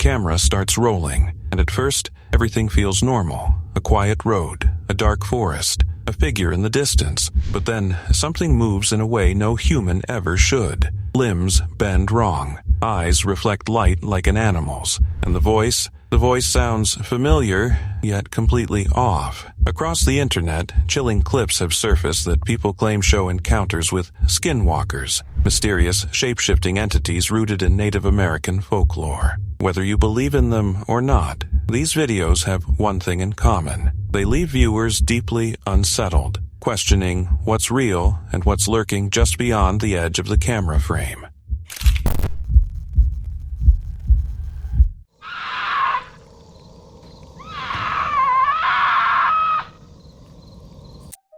camera starts rolling, and at first, everything feels normal. A quiet road, a dark forest, a figure in the distance. But then, something moves in a way no human ever should. Limbs bend wrong. Eyes reflect light like an animal's. And the voice sounds familiar, yet completely off. Across the internet, chilling clips have surfaced that people claim show encounters with skinwalkers, mysterious, shape-shifting entities rooted in Native American folklore. Whether you believe in them or not, these videos have one thing in common. They leave viewers deeply unsettled, questioning what's real and what's lurking just beyond the edge of the camera frame.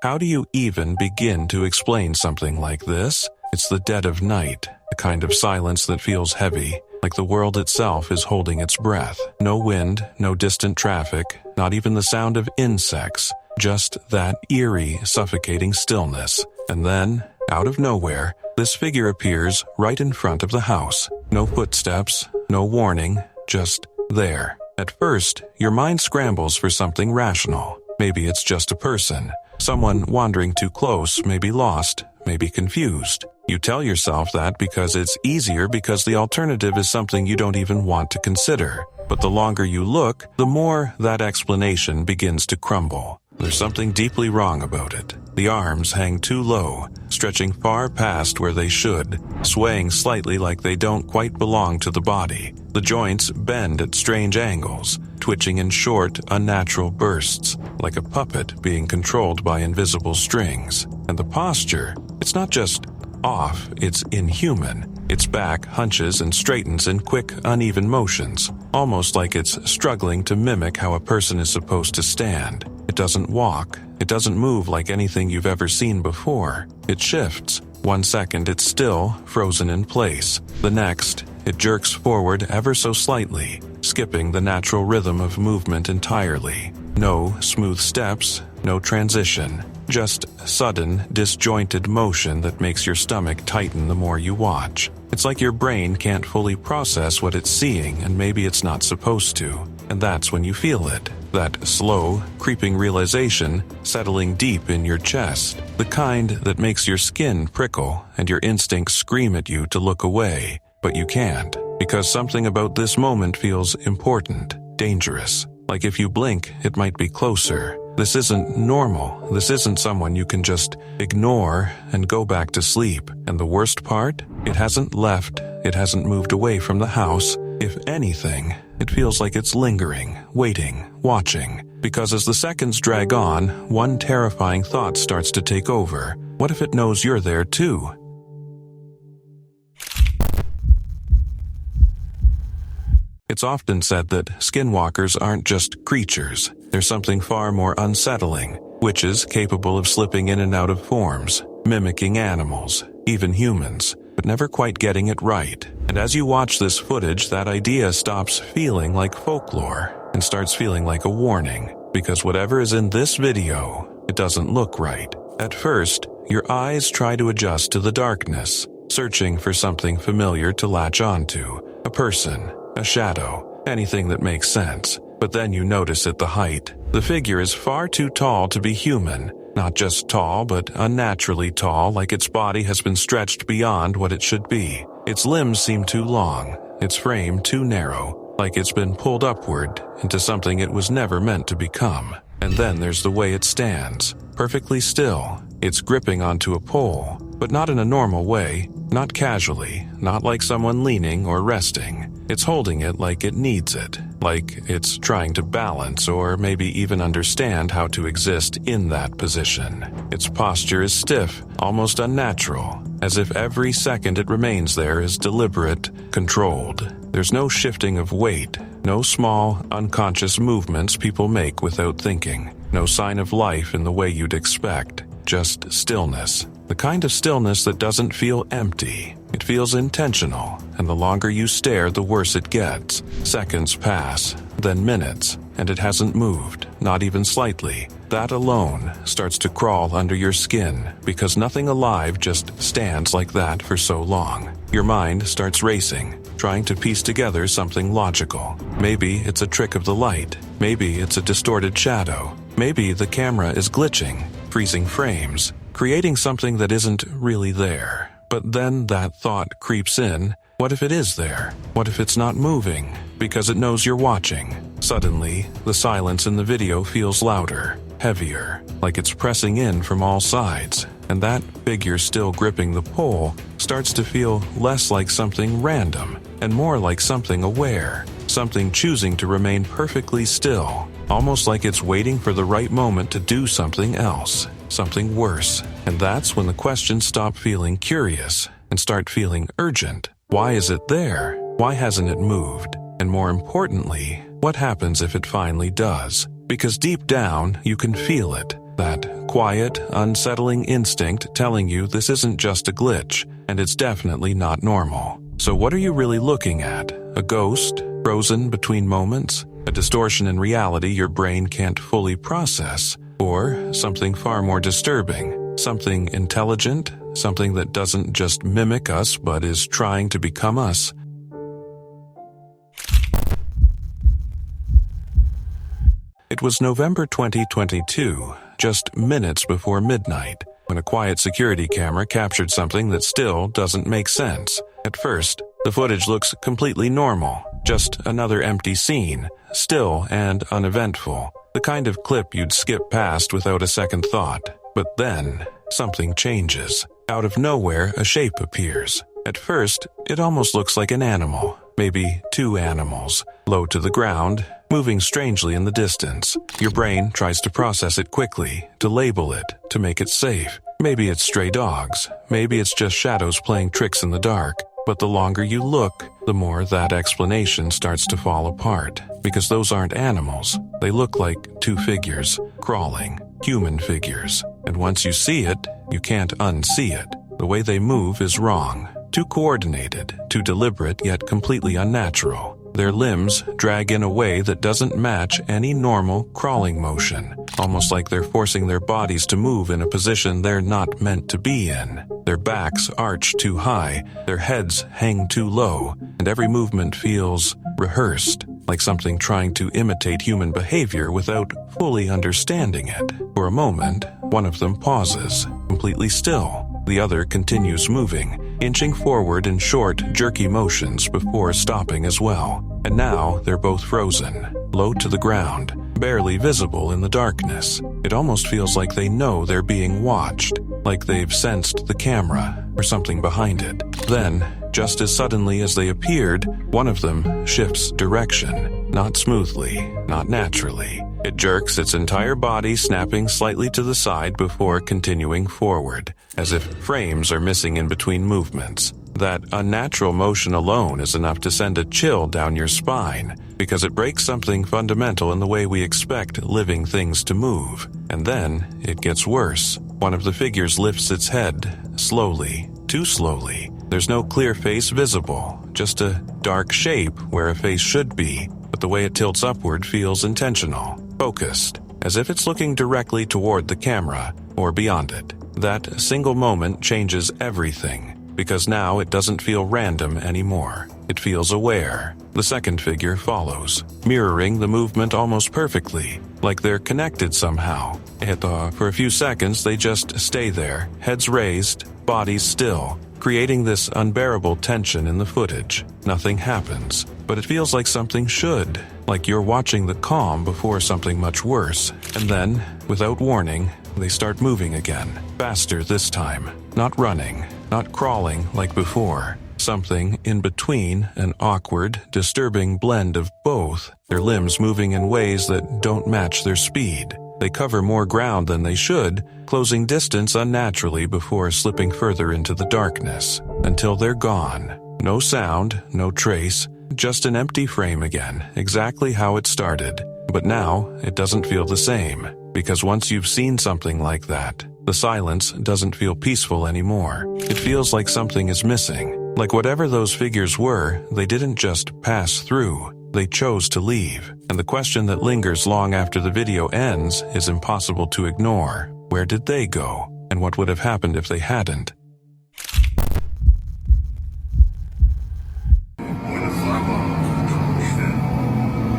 How do you even begin to explain something like this? It's the dead of night, a kind of silence that feels heavy, like the world itself is holding its breath. No wind, no distant traffic, not even the sound of insects, just that eerie, suffocating stillness. And then, out of nowhere, this figure appears right in front of the house. No footsteps, no warning, just there. At first, your mind scrambles for something rational. Maybe it's just a person. Someone wandering too close, maybe lost, maybe confused. You tell yourself that because it's easier, because the alternative is something you don't even want to consider. But the longer you look, the more that explanation begins to crumble. There's something deeply wrong about it. The arms hang too low, stretching far past where they should, swaying slightly like they don't quite belong to the body. The joints bend at strange angles, twitching in short, unnatural bursts, like a puppet being controlled by invisible strings. And the posture, it's not just off, it's inhuman. Its back hunches and straightens in quick, uneven motions, almost like it's struggling to mimic how a person is supposed to stand. It doesn't walk. It doesn't move like anything you've ever seen before. It shifts. 1 second it's still, frozen in place. The next, it jerks forward ever so slightly, skipping the natural rhythm of movement entirely. No smooth steps, no transition. Just sudden, disjointed motion that makes your stomach tighten the more you watch. It's like your brain can't fully process what it's seeing, and maybe it's not supposed to. And that's when you feel it. That slow, creeping realization settling deep in your chest. The kind that makes your skin prickle and your instincts scream at you to look away. But you can't, because something about this moment feels important, dangerous. Like if you blink, it might be closer. This isn't normal. This isn't someone you can just ignore and go back to sleep. And the worst part? It hasn't left. It hasn't moved away from the house. If anything, it feels like it's lingering, waiting, watching. Because as the seconds drag on, one terrifying thought starts to take over. What if it knows you're there too? It's often said that skinwalkers aren't just creatures. They're something far more unsettling. Witches capable of slipping in and out of forms, mimicking animals, even humans, but never quite getting it right. And as you watch this footage, that idea stops feeling like folklore and starts feeling like a warning. Because whatever is in this video, it doesn't look right. At first, your eyes try to adjust to the darkness, searching for something familiar to latch onto. A person, a shadow, anything that makes sense. But then you notice at the height, the figure is far too tall to be human. Not just tall, but unnaturally tall, like its body has been stretched beyond what it should be. Its limbs seem too long, its frame too narrow, like it's been pulled upward into something it was never meant to become. And then there's the way it stands, perfectly still. It's gripping onto a pole, but not in a normal way, not casually, not like someone leaning or resting. It's holding it like it needs it, like it's trying to balance or maybe even understand how to exist in that position. Its posture is stiff, almost unnatural, as if every second it remains there is deliberate, controlled. There's no shifting of weight, no small, unconscious movements people make without thinking, no sign of life in the way you'd expect, just stillness. The kind of stillness that doesn't feel empty. It feels intentional, and the longer you stare, the worse it gets. Seconds pass, then minutes, and it hasn't moved, not even slightly. That alone starts to crawl under your skin because nothing alive just stands like that for so long. Your mind starts racing, trying to piece together something logical. Maybe it's a trick of the light. Maybe it's a distorted shadow. Maybe the camera is glitching, freezing frames, creating something that isn't really there. But then that thought creeps in. What if it is there? What if it's not moving? Because it knows you're watching. Suddenly, the silence in the video feels louder, heavier, like it's pressing in from all sides. And that figure still gripping the pole starts to feel less like something random and more like something aware, something choosing to remain perfectly still, almost like it's waiting for the right moment to do something else, something worse. And that's when the questions stop feeling curious and start feeling urgent. Why is it there? Why hasn't it moved? And more importantly, what happens if it finally does? Because deep down, you can feel it. That quiet, unsettling instinct telling you this isn't just a glitch, and it's definitely not normal. So what are you really looking at? A ghost, frozen between moments? A distortion in reality your brain can't fully process? Or something far more disturbing? Something intelligent? Something that doesn't just mimic us but is trying to become us? It was November 2022, just minutes before midnight, when a quiet security camera captured something that still doesn't make sense. At first, the footage looks completely normal, just another empty scene, still and uneventful, the kind of clip you'd skip past without a second thought. But then, something changes. Out of nowhere, a shape appears. At first, it almost looks like an animal, maybe two animals, low to the ground, moving strangely in the distance. Your brain tries to process it quickly, to label it, to make it safe. Maybe it's stray dogs, maybe it's just shadows playing tricks in the dark. But the longer you look, the more that explanation starts to fall apart. Because those aren't animals. They look like two figures, crawling, human figures. And once you see it, you can't unsee it. The way they move is wrong. Too coordinated, too deliberate, yet completely unnatural. Their limbs drag in a way that doesn't match any normal crawling motion, almost like they're forcing their bodies to move in a position they're not meant to be in. Their backs arch too high, their heads hang too low, and every movement feels rehearsed, like something trying to imitate human behavior without fully understanding it. For a moment, one of them pauses, completely still. The other continues moving, inching forward in short, jerky motions before stopping as well. And now they're both frozen, low to the ground, barely visible in the darkness. It almost feels like they know they're being watched, like they've sensed the camera or something behind it. Then, just as suddenly as they appeared, one of them shifts direction, not smoothly, not naturally. It jerks its entire body, snapping slightly to the side before continuing forward, as if frames are missing in between movements. That unnatural motion alone is enough to send a chill down your spine, because it breaks something fundamental in the way we expect living things to move. And then, it gets worse. One of the figures lifts its head, slowly, too slowly. There's no clear face visible, just a dark shape where a face should be, but the way it tilts upward feels intentional, focused, as if it's looking directly toward the camera, or beyond it. That single moment changes everything, because now it doesn't feel random anymore. It feels aware. The second figure follows, mirroring the movement almost perfectly, like they're connected somehow. For a few seconds, they just stay there, heads raised, bodies still, creating this unbearable tension in the footage. Nothing happens, but it feels like something should, like you're watching the calm before something much worse. And then, without warning, they start moving again, faster this time, not running, not crawling like before. Something in between, an awkward, disturbing blend of both, their limbs moving in ways that don't match their speed. They cover more ground than they should, closing distance unnaturally before slipping further into the darkness, until they're gone. No sound, no trace, just an empty frame again, exactly how it started. But now, it doesn't feel the same, because once you've seen something like that, the silence doesn't feel peaceful anymore. It feels like something is missing. Like whatever those figures were, they didn't just pass through. They chose to leave, and the question that lingers long after the video ends is impossible to ignore. Where did they go? And what would have happened if they hadn't?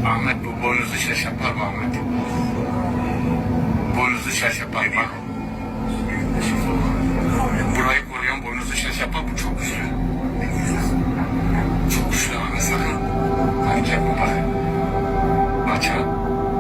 Ahmet, bu boynuzu şaş yapar mı Ahmet? Boynuzu şaş yapar mı? Burayı koruyan boynuzu şaş yapar, bu çok güçlü. Çok güçlü Ahmet, sakın. Panik yapma bak.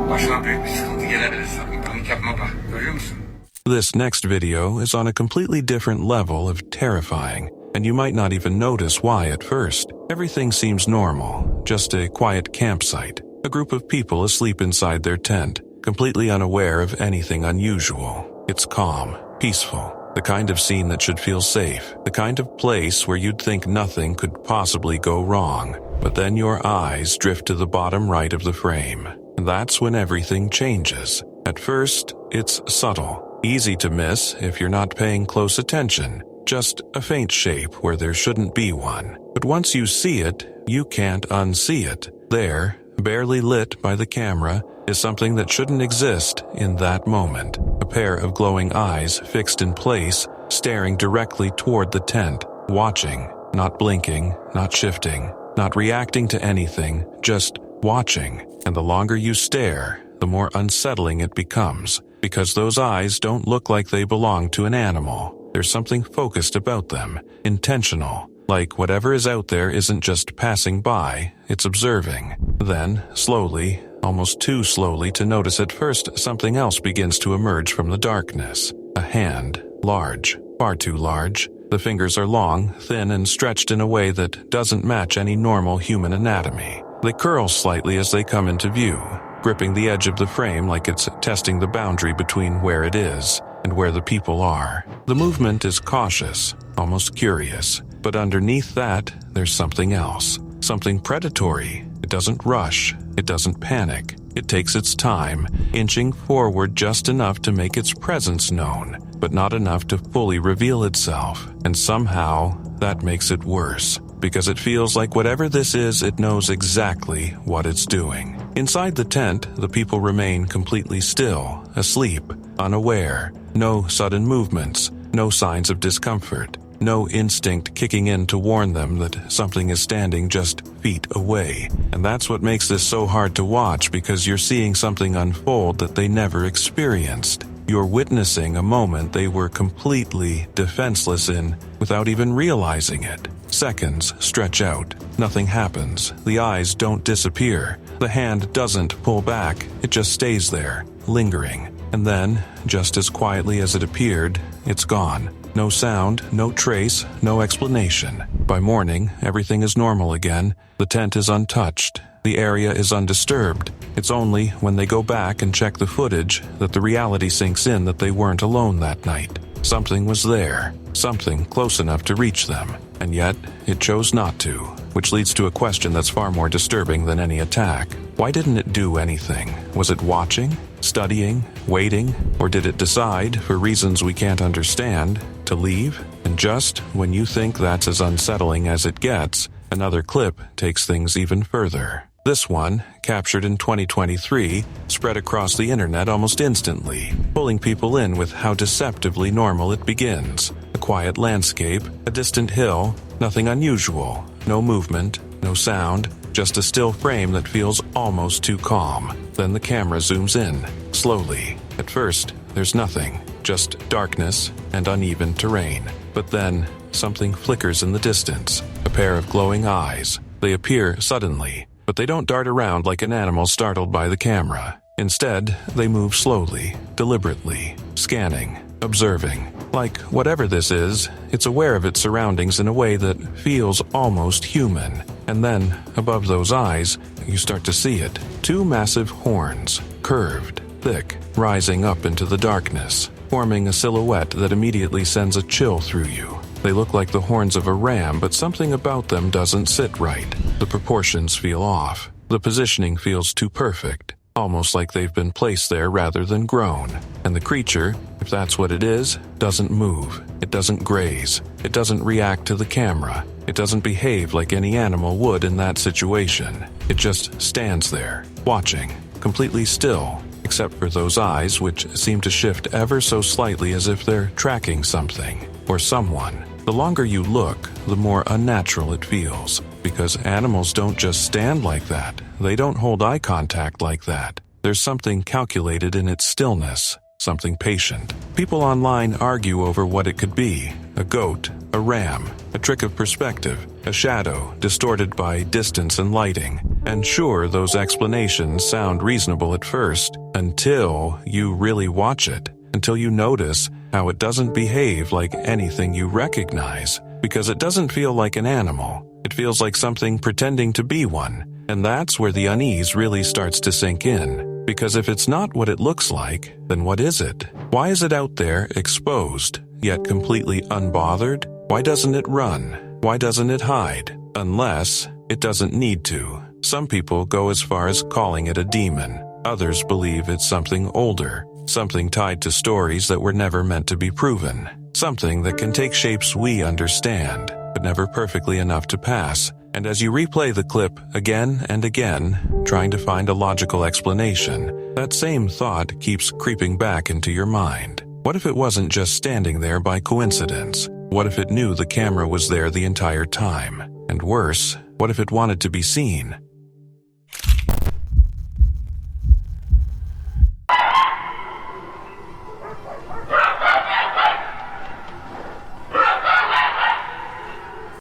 Başına büyük bir sıkıntı gelebilir, sakın panik yapma bak. Görüyor musun? This next video is on a completely different level of terrifying, and you might not even notice why at first. Everything seems normal, just a quiet campsite. A group of people asleep inside their tent, completely unaware of anything unusual. It's calm, peaceful, the kind of scene that should feel safe, the kind of place where you'd think nothing could possibly go wrong. But then your eyes drift to the bottom right of the frame, and that's when everything changes. At first, it's subtle, easy to miss if you're not paying close attention, just a faint shape where there shouldn't be one. But once you see it, you can't unsee it. There, barely lit by the camera, is something that shouldn't exist in that moment. A pair of glowing eyes fixed in place, staring directly toward the tent, watching, not blinking, not shifting, not reacting to anything, just watching. And the longer you stare, the more unsettling it becomes, because those eyes don't look like they belong to an animal. There's something focused about them, intentional, like whatever is out there isn't just passing by, it's observing. Then, slowly, almost too slowly to notice at first, something else begins to emerge from the darkness. A hand, large, far too large. The fingers are long, thin, and stretched in a way that doesn't match any normal human anatomy. They curl slightly as they come into view, gripping the edge of the frame like it's testing the boundary between where it is and where the people are. The movement is cautious, almost curious, but underneath that, there's something else, something predatory. It doesn't rush, it doesn't panic. It takes its time, inching forward just enough to make its presence known, but not enough to fully reveal itself. And somehow, that makes it worse, because it feels like whatever this is, it knows exactly what it's doing. Inside the tent, the people remain completely still, asleep, unaware. No sudden movements, no signs of discomfort, no instinct kicking in to warn them that something is standing just feet away. And that's what makes this so hard to watch, because you're seeing something unfold that they never experienced. You're witnessing a moment they were completely defenseless in without even realizing it. Seconds stretch out. Nothing happens. The eyes don't disappear. The hand doesn't pull back. It just stays there, lingering. And then, just as quietly as it appeared, it's gone. No sound, no trace, no explanation. By morning, everything is normal again. The tent is untouched. The area is undisturbed. It's only when they go back and check the footage that the reality sinks in that they weren't alone that night. Something was there, something close enough to reach them, and yet it chose not to, which leads to a question that's far more disturbing than any attack. Why didn't it do anything? Was it watching, studying, waiting, or did it decide, for reasons we can't understand, to leave? And just when you think that's as unsettling as it gets, another clip takes things even further. This one, captured in 2023, spread across the internet almost instantly, pulling people in with how deceptively normal it begins. A quiet landscape, a distant hill, nothing unusual, no movement, no sound, just a still frame that feels almost too calm. Then the camera zooms in, slowly. At first, there's nothing, just darkness and uneven terrain. But then, something flickers in the distance, a pair of glowing eyes. They appear suddenly, but they don't dart around like an animal startled by the camera. Instead, they move slowly, deliberately, scanning, observing. Like whatever this is, it's aware of its surroundings in a way that feels almost human. And then, above those eyes, you start to see it. Two massive horns, curved, thick, rising up into the darkness, forming a silhouette that immediately sends a chill through you. They look like the horns of a ram, but something about them doesn't sit right. The proportions feel off. The positioning feels too perfect, almost like they've been placed there rather than grown. And the creature, If that's what it is, doesn't move, it doesn't graze, it doesn't react to the camera, it doesn't behave like any animal would in that situation. It just stands there, watching, completely still, except for those eyes which seem to shift ever so slightly as if they're tracking something or someone. The longer you look, the more unnatural it feels, because animals don't just stand like that. They don't hold eye contact like that. There's something calculated in its stillness, something patient. People online argue over what it could be: a goat, a ram, a trick of perspective, a shadow distorted by distance and lighting. And sure, those explanations sound reasonable at first, until you really watch it, until you notice how it doesn't behave like anything you recognize, because it doesn't feel like an animal. It feels like something pretending to be one. And that's where the unease really starts to sink in. Because if it's not what it looks like, then what is it? Why is it out there, exposed, yet completely unbothered? Why doesn't it run? Why doesn't it hide? Unless it doesn't need to. Some people go as far as calling it a demon. Others believe it's something older, something tied to stories that were never meant to be proven. Something that can take shapes we understand, but never perfectly enough to pass. And as you replay the clip again and again, trying to find a logical explanation, that same thought keeps creeping back into your mind. What if it wasn't just standing there by coincidence? What if it knew the camera was there the entire time? And worse, what if it wanted to be seen?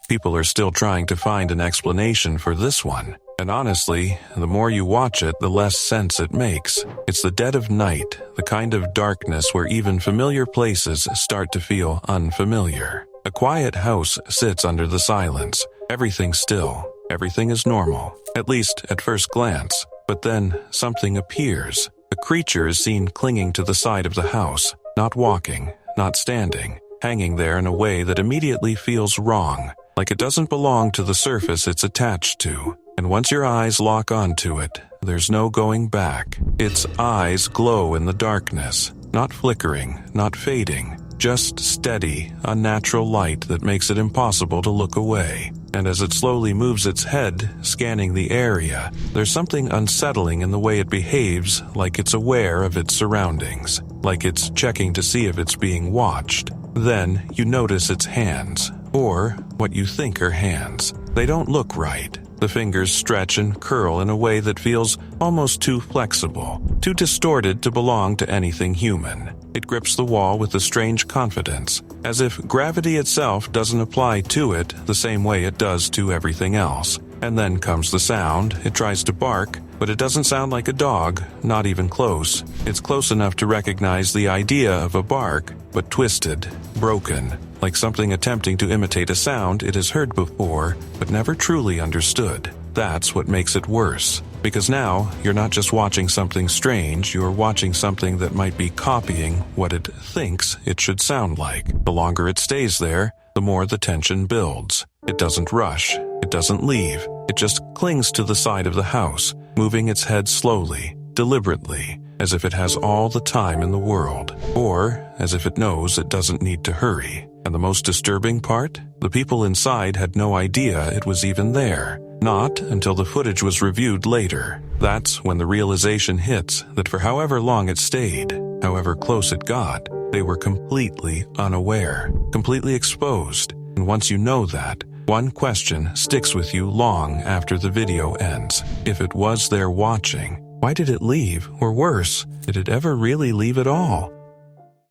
People are still trying to find an explanation for this one. And honestly, the more you watch it, the less sense it makes. It's the dead of night, the kind of darkness where even familiar places start to feel unfamiliar. A quiet house sits under the silence. Everything's still. Everything is normal, at least at first glance. But then something appears. A creature is seen clinging to the side of the house, not walking, not standing, hanging there in a way that immediately feels wrong. Like it doesn't belong to the surface it's attached to. And once your eyes lock onto it, there's no going back. Its eyes glow in the darkness, not flickering, not fading, just steady, unnatural light that makes it impossible to look away. And as it slowly moves its head, scanning the area, there's something unsettling in the way it behaves, like it's aware of its surroundings, like it's checking to see if it's being watched. Then you notice its hands. Or what you think are hands. They don't look right. The fingers stretch and curl in a way that feels almost too flexible, too distorted to belong to anything human. It grips the wall with a strange confidence, as if gravity itself doesn't apply to it the same way it does to everything else. And then comes the sound. It tries to bark, but it doesn't sound like a dog, not even close. It's close enough to recognize the idea of a bark, but twisted, broken, like something attempting to imitate a sound it has heard before, but never truly understood. That's what makes it worse. Because now, you're not just watching something strange, you're watching something that might be copying what it thinks it should sound like. The longer it stays there, the more the tension builds. It doesn't rush. It doesn't leave. It just clings to the side of the house, moving its head slowly, deliberately, as if it has all the time in the world, or as if it knows it doesn't need to hurry. And the most disturbing part? The people inside had no idea it was even there. Not until the footage was reviewed later. That's when the realization hits that for however long it stayed, however close it got, they were completely unaware, completely exposed. And once you know that, one question sticks with you long after the video ends. If it was there watching, why did it leave? Or worse, did it ever really leave at all?